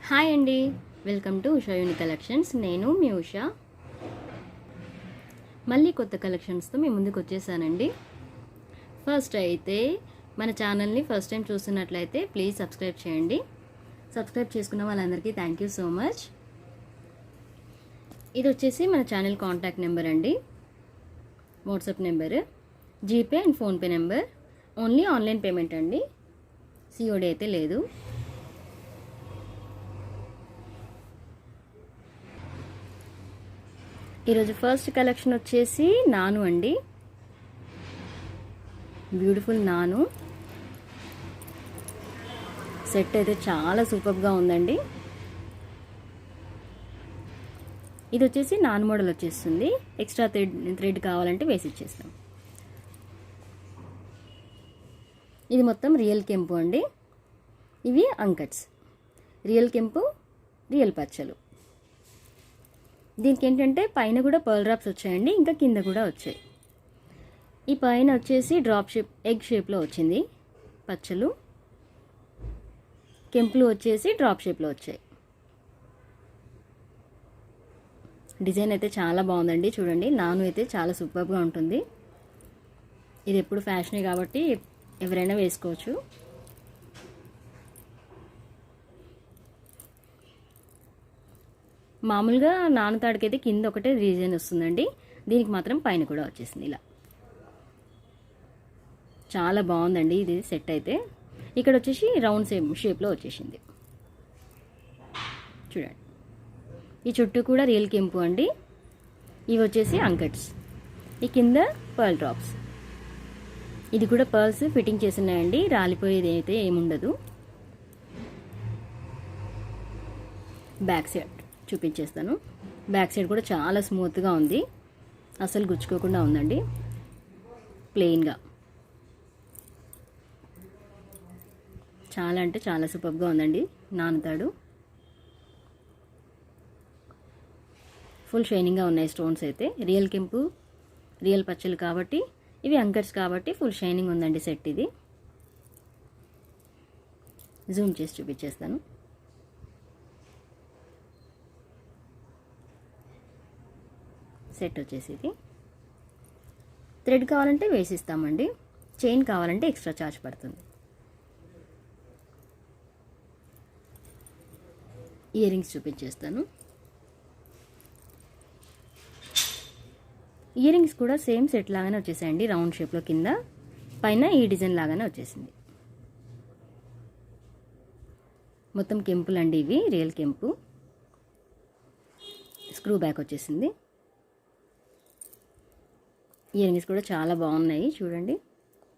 Hi అండి, welcome to Usha uni collections. నేను మీ ఉషా. మళ్ళీ కొత్త కలెక్షన్స్తో మీ ముందుకు వచ్చేసానండి. ఫస్ట్ అయితే మన ఛానల్ని ఫస్ట్ టైం చూస్తున్నట్లయితే ప్లీజ్ సబ్స్క్రైబ్ చేయండి. సబ్స్క్రైబ్ చేసుకున్న వాళ్ళందరికీ థ్యాంక్ యూ సో మచ్. ఇది వచ్చేసి మన ఛానల్ కాంటాక్ట్ నెంబర్ అండి, WhatsApp number, GPay and PhonePe number. Only online payment అండి, సిఓడి అయితే లేదు. ఈరోజు ఫస్ట్ కలెక్షన్ వచ్చేసి నాను అండి, బ్యూటిఫుల్ నాను సెట్ అయితే చాలా సూపర్గా ఉందండి. ఇది వచ్చేసి నాన్ మోడల్ వచ్చేస్తుంది. ఎక్స్ట్రా థ్రెడ్ కావాలంటే వేసి ఇచ్చేస్తాం. ఇది మొత్తం రియల్ కెంపు అండి. ఇవి అంకట్స్, రియల్ కెంపు, రియల్ పచ్చలు. దీనికి ఏంటంటే పైన కూడా పర్ల్ డ్రాప్స్ వచ్చాయండి, ఇంకా కింద కూడా వచ్చాయి. ఈ పైన వచ్చేసి డ్రాప్ షేప్, ఎగ్ షేప్లో వచ్చింది పచ్చలు. కెంపులు వచ్చేసి డ్రాప్ షేప్లో వచ్చాయి. డిజైన్ అయితే చాలా బాగుందండి. చూడండి, నాను అయితే చాలా సూపర్గా ఉంటుంది. ఇది ఎప్పుడు ఫ్యాషనే కాబట్టి ఎవరైనా వేసుకోవచ్చు. మామూలుగా నానుతాడికైతే కింద ఒకటే డిజైన్ వస్తుందండి, దీనికి మాత్రం పైన కూడా వచ్చేసింది. ఇలా చాలా బాగుందండి ఇది సెట్ అయితే. ఇక్కడ వచ్చేసి రౌండ్ షేప్లో వచ్చేసింది. చూడండి, ఈ చుట్టూ కూడా రియల్ కెంపు అండి. ఇవి వచ్చేసి అంకట్స్, ఈ కింద పర్ల్ డ్రాప్స్. ఇది కూడా పర్ల్స్ ఫిట్టింగ్ చేస్తున్నాయండి, రాలిపోయేది అయితే ఏముండదు. బ్యాక్ సైడ్ చూపించేస్తాను. బ్యాక్ సైడ్ కూడా చాలా స్మూత్గా ఉంది, అసలు గుచ్చుకోకుండా ఉందండి, ప్లెయిన్గా. చాలా అంటే చాలా సూపర్గా ఉందండి నానుతాడు. ఫుల్ షైనింగ్గా ఉన్నాయి స్టోన్స్ అయితే. రియల్ కెంపు, రియల్ పచ్చలు కాబట్టి, ఇవి అంకర్స్ కాబట్టి ఫుల్ షైనింగ్ ఉందండి సెట్. ఇది జూమ్ చేసి చూపించేస్తాను. సెట్ వచ్చేసి ఇది థ్రెడ్ కావాలంటే వేసిస్తామండి, చైన్ కావాలంటే ఎక్స్ట్రా ఛార్జ్ పడుతుంది. ఇయర్ రింగ్స్ చూపించేస్తాను. ఇయర్ రింగ్స్ కూడా సేమ్ సెట్ లాగానే వచ్చేసాయండి, రౌండ్ షేప్లో. కింద పైన ఈ డిజైన్ లాగానే వచ్చేసింది. మొత్తం కెంపులు అండి ఇవి, రియల్ కెంపు. స్క్రూ బ్యాక్ వచ్చేసింది. ఇయర్ రింగ్స్ కూడా చాలా బాగున్నాయి చూడండి.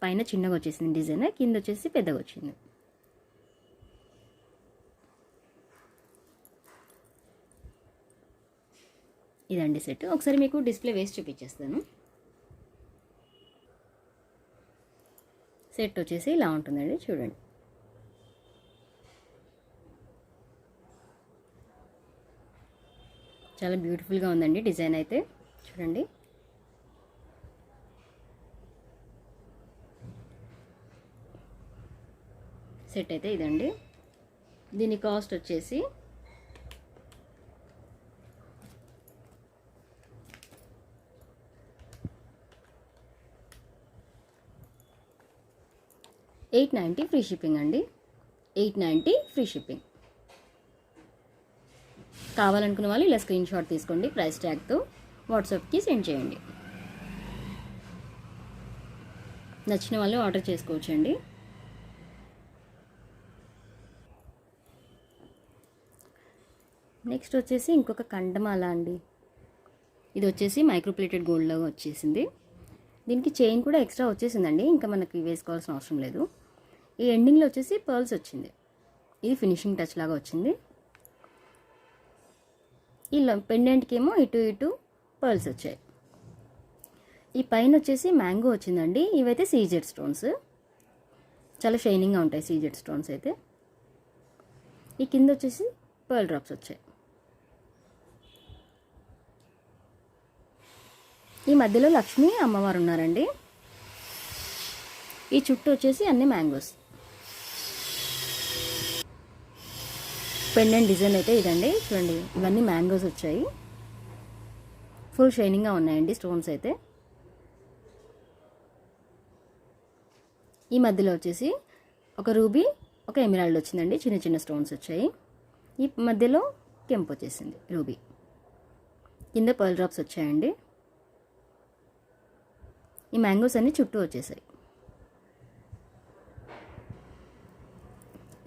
పైన చిన్నగా వచ్చేసింది డిజైన్, కింద వచ్చేసి పెద్దగా వచ్చింది. ఇదండి సెట్. ఒకసారి మీకు డిస్ప్లే వేసి చూపించేస్తాను. సెట్ వచ్చేసి ఇలా ఉంటుందండి, చూడండి. చాలా బ్యూటిఫుల్గా ఉందండి డిజైన్ అయితే, చూడండి. సెట్ అయితే ఇదండి. దీని కాస్ట్ వచ్చేసి $890 ఫ్రీ షిప్పింగ్ అండి. $890 ఫ్రీ షిప్పింగ్. కావాలనుకున్న వాళ్ళు ఇలా స్క్రీన్ షాట్ తీసుకోండి, ప్రైస్ ట్యాగ్తో వాట్సాప్కి సెండ్ చేయండి. నచ్చిన వాళ్ళు ఆర్డర్ చేసుకోవచ్చండి. నెక్స్ట్ వచ్చేసి ఇంకొక కండమాల అండి. ఇది వచ్చేసి మైక్రోప్లేటెడ్ గోల్డ్లో వచ్చేసింది. దీనికి చైన్ కూడా ఎక్స్ట్రా వచ్చేసిందండి, ఇంకా మనకి వేసుకోవాల్సిన అవసరం లేదు. ఈ ఎండింగ్లో వచ్చేసి పర్ల్స్ వచ్చింది. ఇది ఫినిషింగ్ టచ్ లాగా వచ్చింది. ఈ పెండెంట్కి ఏమో ఇటు ఇటు పర్ల్స్ వచ్చాయి. ఈ పైన వచ్చేసి మ్యాంగో వచ్చిందండి. ఇవైతే సీజెడ్ స్టోన్స్, చాలా షైనింగ్గా ఉంటాయి సీజెడ్ స్టోన్స్ అయితే. ఈ కింద వచ్చేసి పర్ల్ డ్రాప్స్ వచ్చాయి. ఈ మధ్యలో లక్ష్మీ అమ్మవారు ఉన్నారండి. ఈ చుట్టూ వచ్చేసి అన్ని మ్యాంగోస్. పెండెంట్ డిజైన్ అయితే ఇదండి. చూడండి, ఇవన్నీ మ్యాంగోస్ వచ్చాయి. ఫుల్ షైనింగ్గా ఉన్నాయండి స్టోన్స్ అయితే. ఈ మధ్యలో వచ్చేసి ఒక రూబీ, ఒక ఎమరాల్డ్ వచ్చిందండి. చిన్న చిన్న స్టోన్స్ వచ్చాయి. ఈ మధ్యలో కెంపు వచ్చేసింది రూబీ. కింద పర్ల్ డ్రాప్స్ వచ్చాయండి. ఈ మ్యాంగోస్ అన్నీ చుట్టూ వచ్చేసాయి.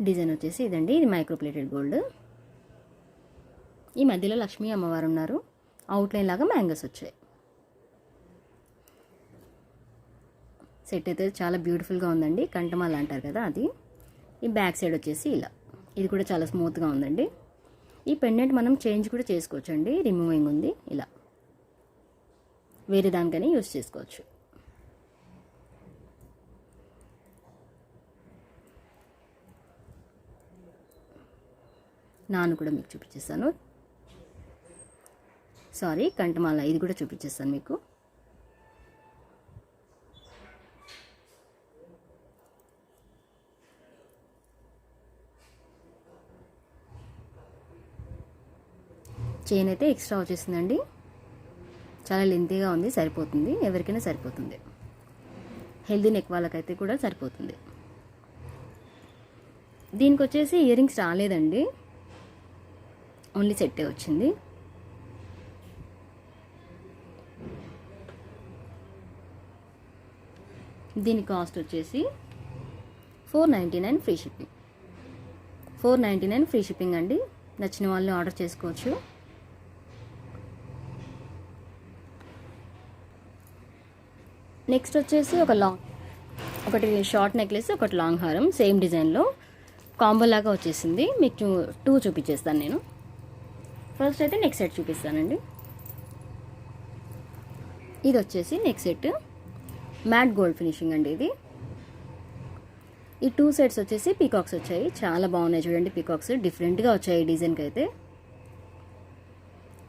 డిజైన్ వచ్చేసి ఇదండి. ఇది మైక్రో ప్లేటెడ్ గోల్డ్. ఈ మధ్యలో లక్ష్మీ అమ్మవారు ఉన్నారు. అవుట్లైన్ లాగా మ్యాంగోస్ వచ్చాయి. సెట్ అయితే చాలా బ్యూటిఫుల్గా ఉందండి. కంటమాల అంటారు కదా అది. ఈ బ్యాక్ సైడ్ వచ్చేసి ఇలా, ఇది కూడా చాలా స్మూత్గా ఉందండి. ఈ పెండెంట్ మనం చేంజ్ కూడా చేసుకోవచ్చండి. రిమూవింగ్ ఉంది. ఇలా వేరే దానికని యూస్ చేసుకోవచ్చు. నాను కూడా మీకు చూపించేస్తాను. సారీ, కంటమాల ఇది కూడా చూపించేస్తాను మీకు. చైన్ అయితే ఎక్స్ట్రా వచ్చేసిందండి. చాలా లెంతీగా ఉంది. సరిపోతుంది, ఎవరికైనా సరిపోతుంది. హెల్దీ నెక్ వాళ్ళకైతే కూడా సరిపోతుంది. దీనికి వచ్చేసి ఇయర్ రింగ్స్ రాలేదండి, ఓన్లీ సెట్టే వచ్చింది. దీని కాస్ట్ వచ్చేసి 499 ఫ్రీ షిప్పింగ్. 499 ఫ్రీ షిప్పింగ్ అండి. నచ్చిన వాళ్ళు ఆర్డర్ చేసుకోవచ్చు. నెక్స్ట్ వచ్చేసి ఒకటి షార్ట్ నెక్లెస్, ఒకటి లాంగ్ హారం సేమ్ డిజైన్లో కాంబో లాగా వచ్చేసింది. మీకు 2 చూపించేస్తాను నేను. ఫస్ట్ అయితే నెక్ సెట్ చూపిస్తానండి. ఇది వచ్చేసి neck set, matte gold finishing అండి ఇది. ఈ 2 సెట్స్ వచ్చేసి పీకాక్స్ వచ్చాయి. చాలా బాగున్నాయి చూడండి. పీకాక్స్ డిఫరెంట్గా వచ్చాయి ఈ డిజైన్కి అయితే.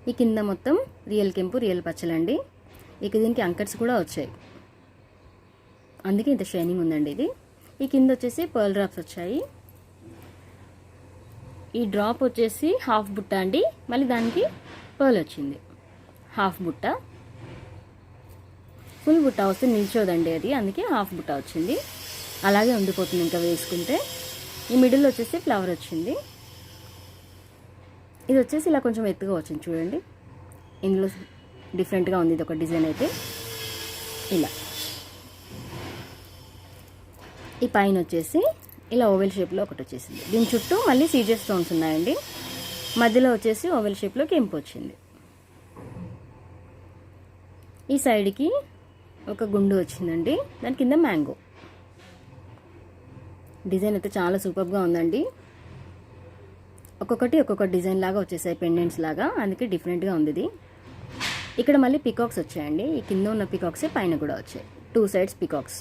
ఈ కింద మొత్తం రియల్ కెంపు, రియల్ పచ్చలండి. ఇక దీనికి అంకట్స్ కూడా వచ్చాయి, అందుకే ఇంత షైనింగ్ ఉందండి ఇది. ఈ కింద వచ్చేసి పర్ల్ డ్రాప్స్ వచ్చాయి. ఈ డ్రాప్ వచ్చేసి హాఫ్ బుట్ట అండి. మళ్ళీ దానికి పర్ల్ వచ్చింది. హాఫ్ బుట్ట, ఫుల్ బుట్ట వస్తే నిల్చోదండి అది, అందుకే హాఫ్ బుట్ట వచ్చింది. అలాగే ఉండిపోతుంది ఇంకా వేసుకుంటే. ఈ మిడిల్ వచ్చేసి ఫ్లవర్ వచ్చింది. ఇది వచ్చేసి ఇలా కొంచెం ఎత్తుగా వచ్చింది చూడండి. ఇందులో డిఫరెంట్గా ఉంది ఇది ఒక డిజైన్ అయితే. ఇలా ఈ పైన వచ్చేసి ఇలా ఓవెల్ షేప్లో ఒకటి వచ్చేసింది. దీని చుట్టూ మళ్ళీ సీజర్ స్టోన్స్ ఉన్నాయండి. మధ్యలో వచ్చేసి ఓవెల్ షేప్లో కెంపు వచ్చింది. ఈ సైడ్కి ఒక గుండు వచ్చిందండి. దాని కింద మ్యాంగో. డిజైన్ అయితే చాలా సూపర్గా ఉందండి. ఒక్కొక్కటి ఒక్కొక్క డిజైన్ లాగా వచ్చేసాయి, పెండెంట్స్ లాగా, అందుకే డిఫరెంట్గా ఉంది ఇది. ఇక్కడ మళ్ళీ పికాక్స్ వచ్చాయండి. ఈ కింద ఉన్న పికాక్సే పైన కూడా వచ్చాయి. 2 సైడ్స్ పికాక్స్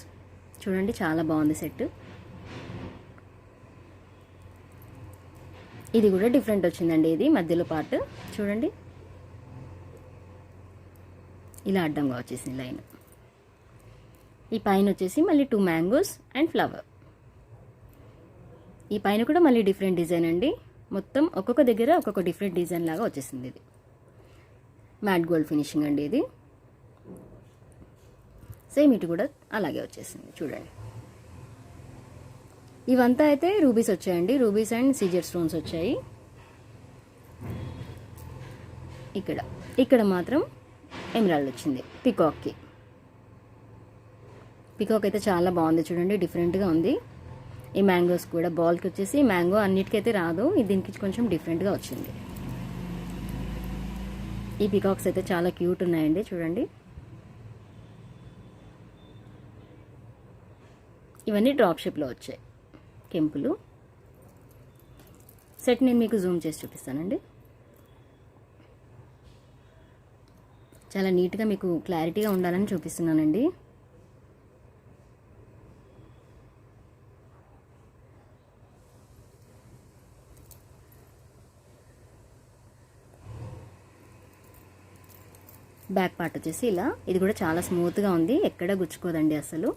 చూడండి, చాలా బాగుంది సెట్. ఇది కూడా డిఫరెంట్ వచ్చిందండి. ఇది మధ్యలో పార్ట్ చూడండి, ఇలా అడ్డంగా వచ్చేసింది లైన్. ఈ పైన వచ్చేసి మళ్ళీ 2 మ్యాంగోస్ అండ్ ఫ్లవర్. ఈ పైన కూడా మళ్ళీ డిఫరెంట్ డిజైన్ అండి. మొత్తం ఒక్కొక్క దగ్గర ఒక్కొక్క డిఫరెంట్ డిజైన్ లాగా వచ్చేసింది. ఇది మ్యాట్ గోల్డ్ ఫినిషింగ్ అండి ఇది. సేమ్ ఇటు కూడా అలాగే వచ్చేసింది చూడండి. ఇవంతా అయితే రూబీస్ వచ్చాయండి. రూబీస్ అండ్ సీజర్ స్టోన్స్ వచ్చాయి. ఇక్కడ మాత్రం ఎమరాల్డ్ వచ్చింది పికాక్కి. పికాక్ అయితే చాలా బాగుంది చూడండి, డిఫరెంట్గా ఉంది. ఈ మ్యాంగోస్ కూడా బాల్కి వచ్చేసి మ్యాంగో అన్నిటికైతే రాదు, దీనికి కొంచెం డిఫరెంట్గా వచ్చింది. ఈ పికాక్స్ అయితే చాలా క్యూట్ ఉన్నాయండి చూడండి. ఇవన్నీ డ్రాప్ షేప్లో వచ్చాయి కెంపులు. సెట్ నేను మీకు జూమ్ చేసి చూపిస్తానండి. చాలా నీట్గా మీకు క్లారిటీగా ఉండాలని చూపిస్తున్నానండి. బ్యాక్ పార్ట్ వచ్చేసి ఇలా, ఇది కూడా చాలా స్మూత్గా ఉంది, ఎక్కడ గుచ్చుకోదండి అసలు.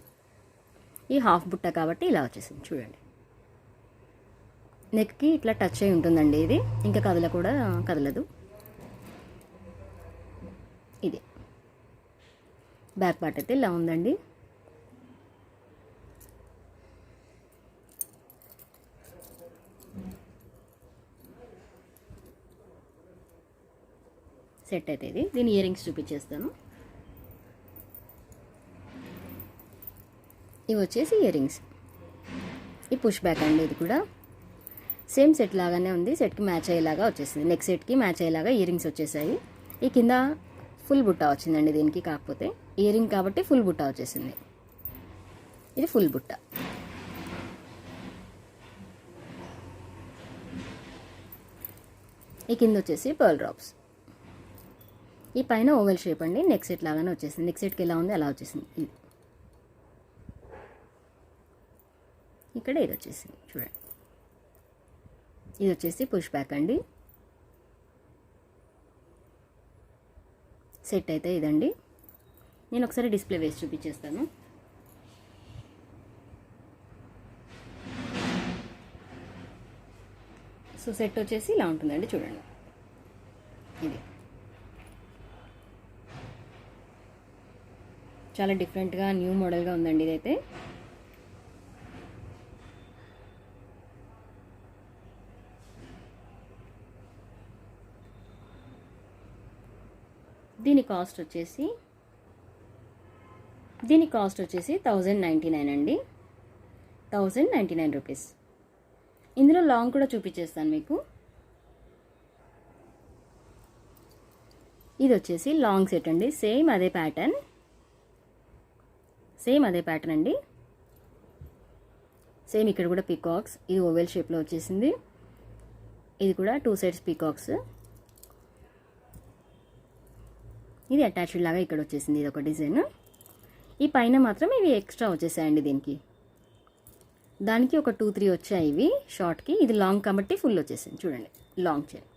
ఈ హాఫ్ బుట్ట కాబట్టి ఇలా వచ్చేసింది చూడండి. నెక్కి ఇట్లా టచ్ అయి ఉంటుందండి. ఇది ఇంకా కూడా కదలదు. ఇది బ్యాక్ పార్ట్ అయితే ఇలా ఉందండి. సెట్ అయితే ఇది. దీని ఇయర్ రింగ్స్ చూపించేస్తాను. ఇవి వచ్చేసి ఇయర్ రింగ్స్. ఈ పుష్ బ్యాక్ అండి. ఇది కూడా సేమ్ సెట్ లాగానే ఉంది. సెట్కి మ్యాచ్ అయ్యేలాగా వచ్చేసింది. నెక్స్ట్ సెట్కి మ్యాచ్ అయ్యేలాగా ఇయర్ రింగ్స్ వచ్చేసాయి. ఈ కింద ఫుల్ బుట్ట వచ్చిందండి దీనికి. కాకపోతే ఇయర్ రింగ్ కాబట్టి ఫుల్ బుట్ట వచ్చేసింది. ఇది ఫుల్ బుట్ట. ఈ కింద వచ్చేసి పర్ల్ డ్రాప్స్. ఈ పైన ఓవెల్ షేప్ అండి. నెక్ సెట్ లాగానే వచ్చేసింది. నెక్ సెట్కి ఎలా ఉంది అలా వచ్చేసింది. ఇది ఇక్కడ ఇది వచ్చేసింది చూడండి. ఇది వచ్చేసి పుష్ బ్యాక్ అండి. సెట్ అయితే ఇదండి. నేను ఒకసారి డిస్ప్లే వేసి చూపించేస్తాను. సో సెట్ వచ్చేసి ఇలా ఉంటుందండి చూడండి. ఇది చాలా డిఫరెంట్గా న్యూ మోడల్గా ఉందండి ఇదైతే. దీని కాస్ట్ వచ్చేసి 1099 అండి. 1099 రూపీస్. ఇందులో లాంగ్ కూడా చూపించేస్తాను మీకు. ఇది వచ్చేసి లాంగ్ సెట్ అండి. సేమ్ అదే ప్యాటర్న్ అండి. సేమ్ ఇక్కడ కూడా పీకాక్స్. ఇది ఓవెల్ షేప్లో వచ్చేసింది. ఇది కూడా 2 సైడ్స్ పీకాక్స్. ఇది అటాచ్డ్ లాగా ఇక్కడ వచ్చేసింది. ఇది ఒక డిజైన్. ఈ పైన మాత్రం ఇవి ఎక్స్ట్రా వచ్చేసాయండి దీనికి. దానికి ఒక 2-3 వచ్చాయి ఇవి షార్ట్కి. ఇది లాంగ్ కాబట్టి ఫుల్ వచ్చేసింది చూడండి. Long chain.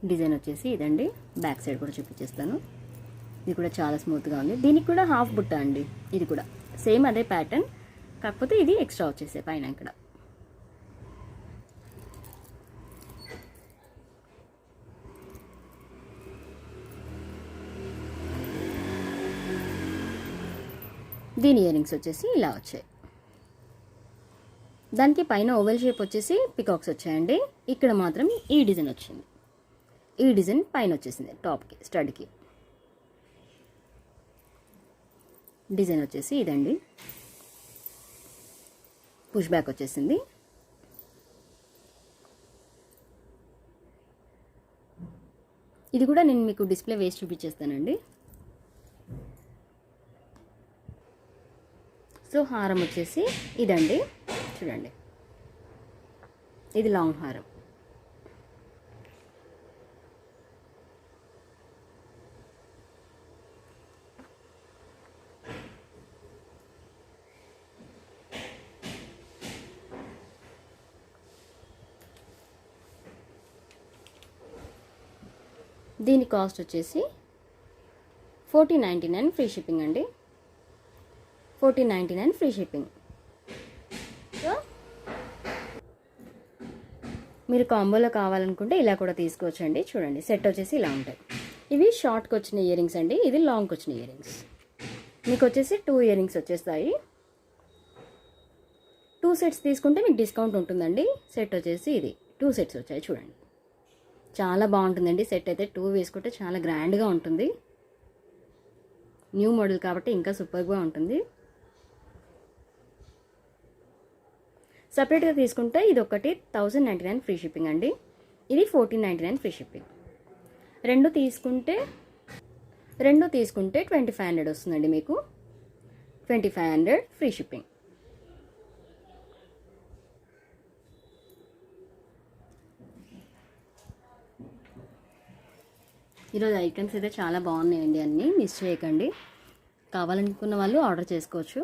డిజైన్ వచ్చేసి ఇదండి. బ్యాక్ సైడ్ కూడా చూపించేస్తాను. ఇది కూడా చాలా స్మూత్గా ఉంది. దీనికి కూడా హాఫ్ బుట్ట అండి. ఇది కూడా సేమ్ అదే ప్యాటర్న్, కాకపోతే ఇది ఎక్స్ట్రా వచ్చేసే పైన ఇక్కడ. దీని ఇయర్ రింగ్స్ వచ్చేసి ఇలా వచ్చాయి. దానికి పైన ఓవెల్ షేప్ వచ్చేసి పికాక్స్ వచ్చాయండి. ఇక్కడ మాత్రం ఈ డిజైన్ వచ్చింది. ఈ డిజైన్ పైన వచ్చేసింది టాప్కి, స్టడ్కి. డిజైన్ వచ్చేసి ఇదండి. పుష్ బ్యాక్ వచ్చేసింది. ఇది కూడా నేను మీకు డిస్ప్లే వేసి చూపించేస్తానండి. సో హారం వచ్చేసి ఇదండి చూడండి. ఇది లాంగ్ హారం. దీని కాస్ట్ వచ్చేసి 1499 ఫ్రీ షిప్పింగ్ అండి. 1499 ఫ్రీ షిప్పింగ్. సో మీరు కాంబోలో కావాలనుకుంటే ఇలా కూడా తీసుకోవచ్చండి. చూడండి సెట్ వచ్చేసి ఇలా ఉంటాయి. ఇవి షార్ట్కి వచ్చిన ఇయర్ రింగ్స్ అండి. ఇది లాంగ్కి వచ్చిన ఇయర్ రింగ్స్. మీకు వచ్చేసి 2 ఇయర్ రింగ్స్ వచ్చేస్తాయి. 2 సెట్స్ తీసుకుంటే మీకు డిస్కౌంట్ ఉంటుందండి. సెట్ వచ్చేసి ఇది 2 సెట్స్ వచ్చాయి చూడండి. చాలా బాగుంటుందండి సెట్ అయితే. 2 వేసుకుంటే చాలా గ్రాండ్గా ఉంటుంది. న్యూ మోడల్ కాబట్టి ఇంకా సూపర్గా ఉంటుంది. సపరేట్గా తీసుకుంటే ఇది ఒకటి 1099 ఫ్రీ షిప్పింగ్ అండి. ఇది 1499 ఫ్రీ షిప్పింగ్. రెండు తీసుకుంటే 2500 వస్తుందండి మీకు. 2500 ఫ్రీ షిప్పింగ్. ఈరోజు ఐటమ్స్ అయితే చాలా బాగున్నాయండి. అన్నీ మిస్ చేయకండి. కావాలనుకున్న వాళ్ళు ఆర్డర్ చేసుకోవచ్చు.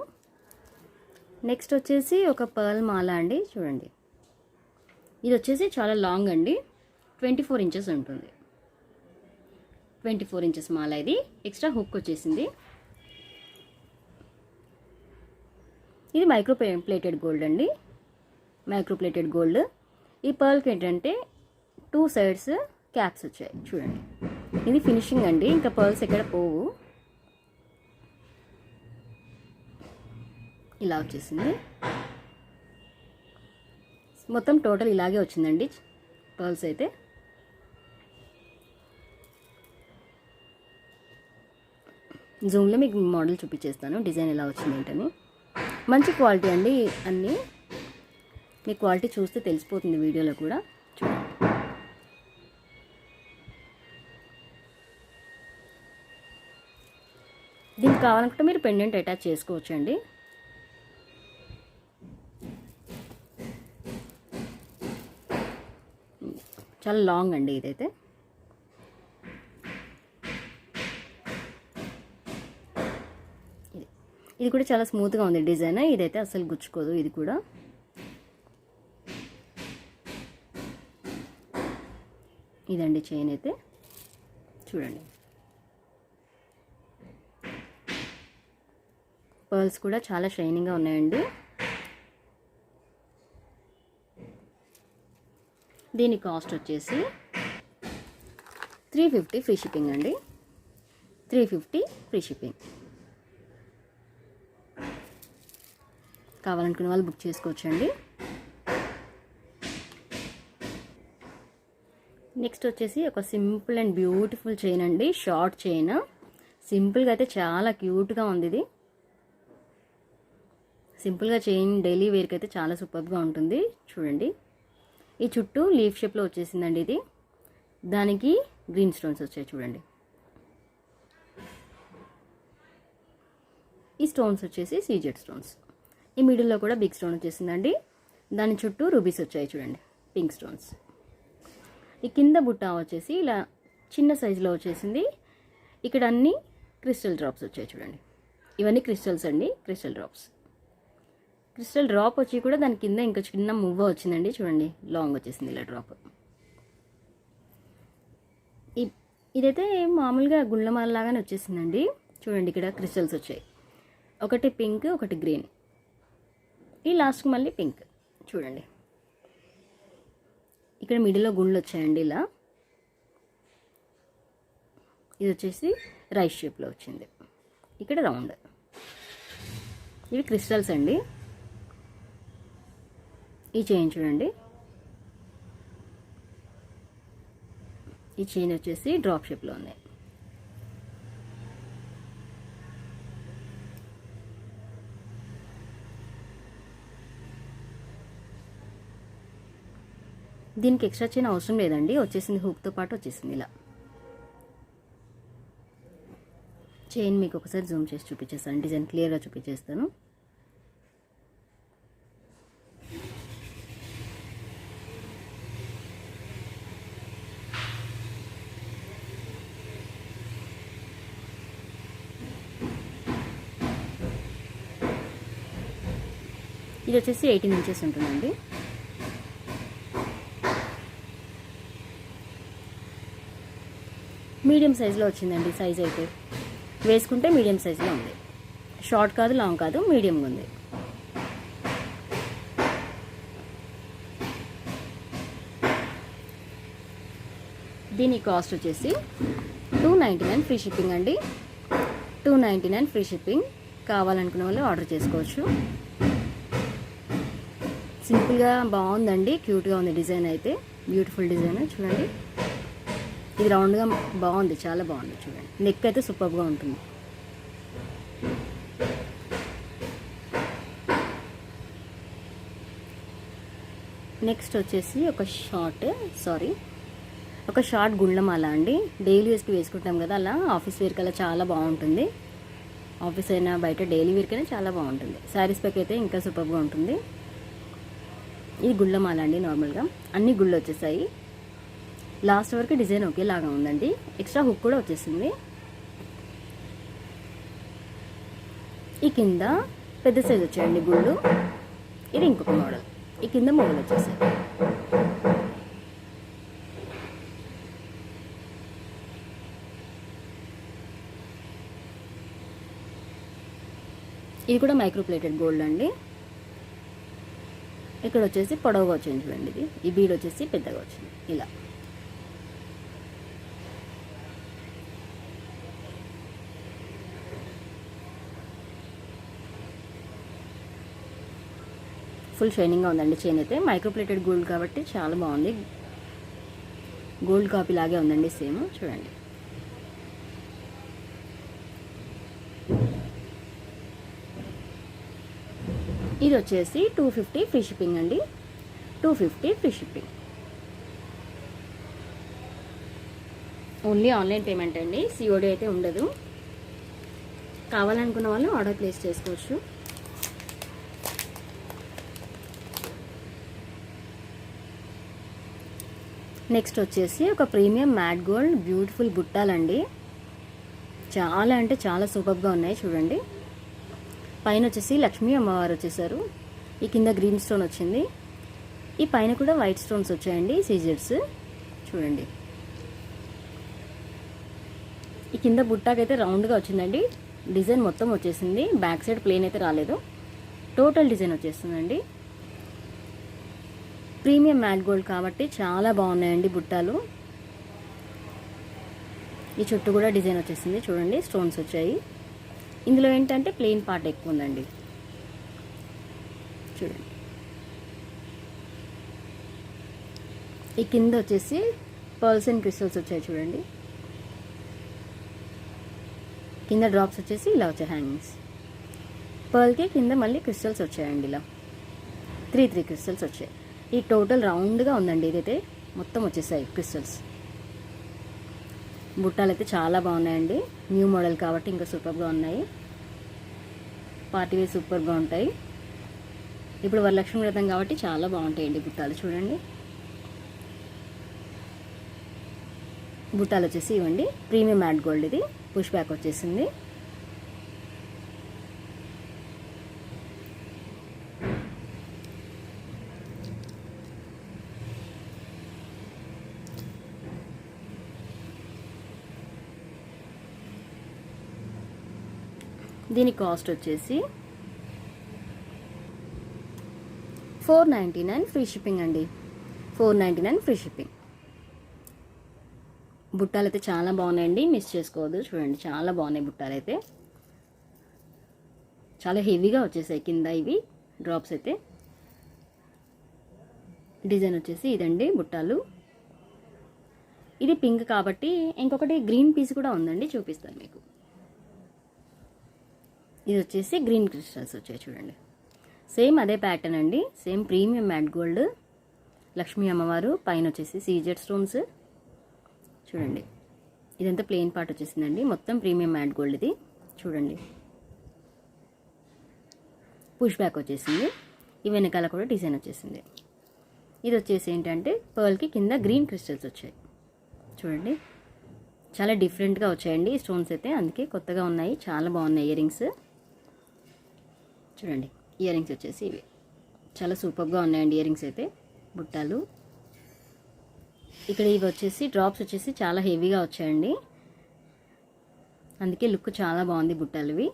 నెక్స్ట్ వచ్చేసి ఒక పర్ల్ మాల అండి చూడండి. ఇది వచ్చేసి చాలా లాంగ్ అండి. 24 ఇంచెస్ ఉంటుంది. 24 ఇంచెస్ మాల. ఇది ఎక్స్ట్రా హుక్ వచ్చేసింది. ఇది మైక్రో ప్లేటెడ్ గోల్డ్ అండి, మైక్రో ప్లేటెడ్ గోల్డ్. ఈ పర్ల్కి ఏంటంటే 2 సైడ్స్ క్యాప్స్ వచ్చాయి చూడండి. ఇది ఫినిషింగ్ అండి, ఇంకా పర్ల్స్ ఎక్కడ పోవు. ఇలా వచ్చేసింది. మొత్తం టోటల్ ఇలాగే వచ్చిందండి పర్ల్స్ అయితే. జూమ్లో మీకు మోడల్ చూపించేస్తాను, డిజైన్ ఎలా వచ్చింది ఏంటని. మంచి క్వాలిటీ అండి అన్నీ. మీ క్వాలిటీ చూస్తే తెలిసిపోతుంది వీడియోలో కూడా. చూడండి, దీనికి కావాలనుకుంటే మీరు పెండెంట్ అటాచ్ చేసుకోవచ్చండి. చాలా లాంగ్ అండి ఇదైతే. ఇది కూడా చాలా స్మూత్గా ఉంది డిజైన్. ఇదైతే అసలు గుచ్చుకోదు. ఇది కూడా ఇదండి చైన్ అయితే చూడండి. పర్ల్స్ కూడా చాలా షైనింగ్గా ఉన్నాయండి. దీని కాస్ట్ వచ్చేసి 350 ఫ్రీ షిప్పింగ్ అండి. 350 ఫ్రీ షిప్పింగ్. కావాలనుకునే వాళ్ళు బుక్ చేసుకోవచ్చండి. నెక్స్ట్ వచ్చేసి ఒక సింపుల్ అండ్ బ్యూటిఫుల్ చైన్ అండి, షార్ట్ చైన్. సింపుల్గా అయితే చాలా క్యూట్గా ఉంది ఇది. సింపుల్గా చైన్ డైలీ వేర్కి అయితే చాలా సూపర్గా ఉంటుంది. చూడండి, ఈ చుట్టూ లీఫ్ షేప్లో వచ్చేసిందండి ఇది. దానికి గ్రీన్ స్టోన్స్ వచ్చాయి చూడండి. ఈ స్టోన్స్ వచ్చేసి సీజెడ్ స్టోన్స్. ఈ మిడిల్లో కూడా బిగ్ స్టోన్ వచ్చేసిందండి. దాని చుట్టూ రూబీస్ వచ్చాయి చూడండి, పింక్ స్టోన్స్. ఈ కింద బుట్ట వచ్చేసి ఇలా చిన్న సైజులో వచ్చేసింది. ఇక్కడ అన్ని క్రిస్టల్ డ్రాప్స్ వచ్చాయి చూడండి. ఇవన్నీ క్రిస్టల్స్ అండి, క్రిస్టల్ డ్రాప్స్. క్రిస్టల్ డ్రాప్ వచ్చి కూడా దాని కింద ఇంకా చిన్న మువ్వ వచ్చిందండి చూడండి, లాంగ్ వచ్చేసింది ఇలా డ్రాప్. ఇదైతే మామూలుగా గుళ్ళమాల లాగానే వచ్చేసిందండి చూడండి. ఇక్కడ క్రిస్టల్స్ వచ్చాయి, ఒకటి పింక్ ఒకటి గ్రీన్. ఈ లాస్ట్కి మళ్ళీ పింక్ చూడండి. ఇక్కడ మిడిల్లో గుండ్లు వచ్చాయండి ఇలా. ఇది వచ్చేసి రైస్ షేప్లో వచ్చింది. ఇక్కడ రౌండ్. ఇవి క్రిస్టల్స్ అండి. ఈ చైన్ చూడండి, ఈ చైన్ వచ్చేసి డ్రాప్ షేప్లో ఉంది. దీనికి ఎక్స్ట్రా చైన్ అవసరం లేదండి, వచ్చేసింది హుక్తో పాటు వచ్చేసింది ఇలా. చైన్ మీకు ఒకసారి జూమ్ చేసి చూపించేస్తాను, డిజైన్ క్లియర్గా చూపించేస్తాను. ఇది వచ్చేసి 18 ఇంచెస్ ఉంటుందండి. మీడియం సైజులో వచ్చిందండి. సైజ్ అయితే వేసుకుంటే మీడియం సైజులో ఉంది. షార్ట్ కాదు, లాంగ్ కాదు, మీడియంగా ఉంది. దీని కాస్ట్ వచ్చేసి 299 ఫ్రీ షిప్పింగ్ అండి. 299 ఫ్రీ షిప్పింగ్. కావాలనుకునే వాళ్ళు ఆర్డర్ చేసుకోవచ్చు. సింపుల్గా బాగుందండి, క్యూట్గా ఉంది డిజైన్ అయితే. బ్యూటిఫుల్ డిజైన్ చూడండి. ఇది రౌండ్గా బాగుంది, చాలా బాగుంది చూడండి. నెక్ అయితే సూపర్గా ఉంటుంది. నెక్స్ట్ వచ్చేసి ఒక షార్ట్ గుండ్లమాల అండి. డైలీ వేస్కి వేసుకుంటాం కదా, అలా ఆఫీస్ వేర్ కల్లా చాలా బాగుంటుంది. ఆఫీస్ అయినా బయట డైలీ వేర్కైనా చాలా బాగుంటుంది. శారీస్ పైకి అయితే ఇంకా సూపర్గా ఉంటుంది. ఇది గుళ్ళమాల అండి. నార్మల్గా అన్ని గుళ్ళు వచ్చేసాయి. లాస్ట్ వరకు డిజైన్ ఒకేలాగా ఉందండి. ఎక్స్ట్రా హుక్ కూడా వచ్చేసింది. ఈ కింద పెద్ద సైజ్ వచ్చాయండి గుళ్ళు. ఇది ఇంకొక మోడల్. ఈ కింద మొగలు వచ్చేసాయి. ఇది కూడా మైక్రో ప్లేటెడ్ గోల్డ్ అండి. ఇక్కడ వచ్చేసి పొడవుగా వచ్చింది చూడండి. ఇది ఈ బీడ్ వచ్చేసి పెద్దగా వచ్చింది ఇలా. ఫుల్ షైనింగ్గా ఉందండి చైన్ అయితే. మైక్రో ప్లేటెడ్ గోల్డ్ కాబట్టి చాలా బాగుంది. గోల్డ్ కాపీ లాగే ఉందండి సేమ్. చూడండి. ఇది వచ్చేసి 250 ఫ్రీ షిప్పింగ్ అండి. 250 free shipping. Only online payment అండి, సిఓడి అయితే ఉండదు. కావాలనుకున్న వాళ్ళు ఆర్డర్ ప్లేస్ చేసుకోవచ్చు. నెక్స్ట్ వచ్చేసి ఒక ప్రీమియం మ్యాట్ గోల్డ్ బ్యూటిఫుల్ బుట్టాలండి. చాలా అంటే చాలా సూపర్గా ఉన్నాయి చూడండి. పైన వచ్చేసి లక్ష్మీ అమ్మవారు వచ్చేసారు. ఈ కింద గ్రీన్ స్టోన్ వచ్చింది. ఈ పైన కూడా వైట్ స్టోన్స్ వచ్చాయండి, సీజర్స్ చూడండి. ఈ కింద బుట్టాకైతే రౌండ్గా వచ్చిందండి. డిజైన్ మొత్తం వచ్చేసింది. బ్యాక్ సైడ్ ప్లేన్ అయితే రాలేదు, టోటల్ డిజైన్ వచ్చేస్తుందండి. ప్రీమియం మ్యాట్ గోల్డ్ కాబట్టి చాలా బాగున్నాయండి బుట్టాలు. ఈ చుట్టూ కూడా డిజైన్ వచ్చేసింది చూడండి, స్టోన్స్ వచ్చాయి. ఇందులో ఏంటంటే ప్లెయిన్ పార్ట్ ఎక్కువ ఉందండి చూడండి. ఈ కింద వచ్చేసి పర్ల్స్ అండ్ క్రిస్టల్స్ వచ్చాయి చూడండి. కింద డ్రాప్స్ వచ్చేసి ఇలా వచ్చాయి హ్యాంగింగ్స్. పర్ల్కి కింద మళ్ళీ క్రిస్టల్స్ వచ్చాయండి ఇలా 3 క్రిస్టల్స్ వచ్చాయి. ఈ టోటల్ రౌండ్గా ఉందండి. ఇదైతే మొత్తం వచ్చేసాయి క్రిస్టల్స్. బుట్టాలు అయితే చాలా బాగున్నాయండి. న్యూ మోడల్ కాబట్టి ఇంకా సూపర్గా ఉన్నాయి. పార్టీవే సూపర్గా ఉంటాయి. ఇప్పుడు వరలక్ష్మి వ్రతం కాబట్టి చాలా బాగుంటాయండి బుట్టాలు చూడండి. బుట్టాలు వచ్చేసి ఇవ్వండి. ప్రీమియం మ్యాట్ గోల్డ్ ఇది. పుష్ బ్యాక్ వచ్చేసింది. దీని కాస్ట్ వచ్చేసి 499 ఫ్రీ షిప్పింగ్ అండి. 499 ఫ్రీ షిప్పింగ్. బుట్టాలు అయితే చాలా బాగున్నాయండి, మిస్ చేసుకోవద్దు. చూడండి చాలా బాగున్నాయి బుట్టాలు అయితే. చాలా హెవీగా వచ్చేసాయి కింద ఇవి డ్రాప్స్ అయితే. డిజైన్ వచ్చేసి ఇదండి బుట్టాలు. ఇది పింక్ కాబట్టి ఇంకొకటి గ్రీన్ పీస్ కూడా ఉందండి, చూపిస్తాను మీకు. ఇది వచ్చేసి గ్రీన్ క్రిస్టల్స్ వచ్చాయి చూడండి. సేమ్ అదే ప్యాటర్న్ అండి. Same premium matte gold. Lakshmi అమ్మవారు పైన వచ్చేసి సీజెడ్ స్టోన్స్ చూడండి. ఇదంతా ప్లెయిన్ పార్ట్ వచ్చేసిందండి. మొత్తం ప్రీమియం మ్యాట్ గోల్డ్ ఇది చూడండి. పుష్ బ్యాక్ వచ్చేసింది. ఈ వెనకాల కూడా డిజైన్ వచ్చేసింది. ఇది వచ్చేసి ఏంటంటే పర్ల్కి కింద గ్రీన్ క్రిస్టల్స్ వచ్చాయి చూడండి. చాలా డిఫరెంట్గా వచ్చాయండి స్టోన్స్ అయితే, అందుకే కొత్తగా ఉన్నాయి. చాలా బాగున్నాయి ఇయర్ రింగ్స్ చూడండి. ఇయర్ రింగ్స్ వచ్చేసి ఇవి చాలా సూపర్గా ఉన్నాయండి ఇయర్ రింగ్స్ అయితే. బుట్టాలు ఇక్కడ ఇవి వచ్చేసి డ్రాప్స్ వచ్చేసి చాలా హెవీగా వచ్చాయండి, అందుకే లుక్ చాలా బాగుంది బుట్టాలు ఇవి.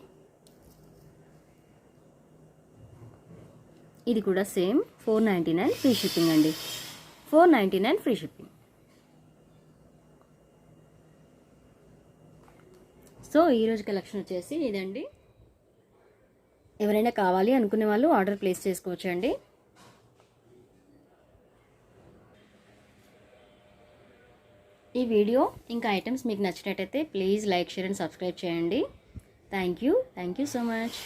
ఇది కూడా సేమ్ 499 ఫ్రీ షిప్పింగ్ అండి. 499 ఫ్రీ షిప్పింగ్. సో ఈరోజు కలెక్షన్ వచ్చేసి ఇదండి. ఎవరైనా కావాలి అనుకునే వాళ్ళు ఆర్డర్ ప్లేస్ చేసుకోవచ్చండి. ఈ వీడియో ఇంకా ఐటమ్స్ మీకు నచ్చినట్టయితే please like, share and subscribe చేయండి. Thank you so much.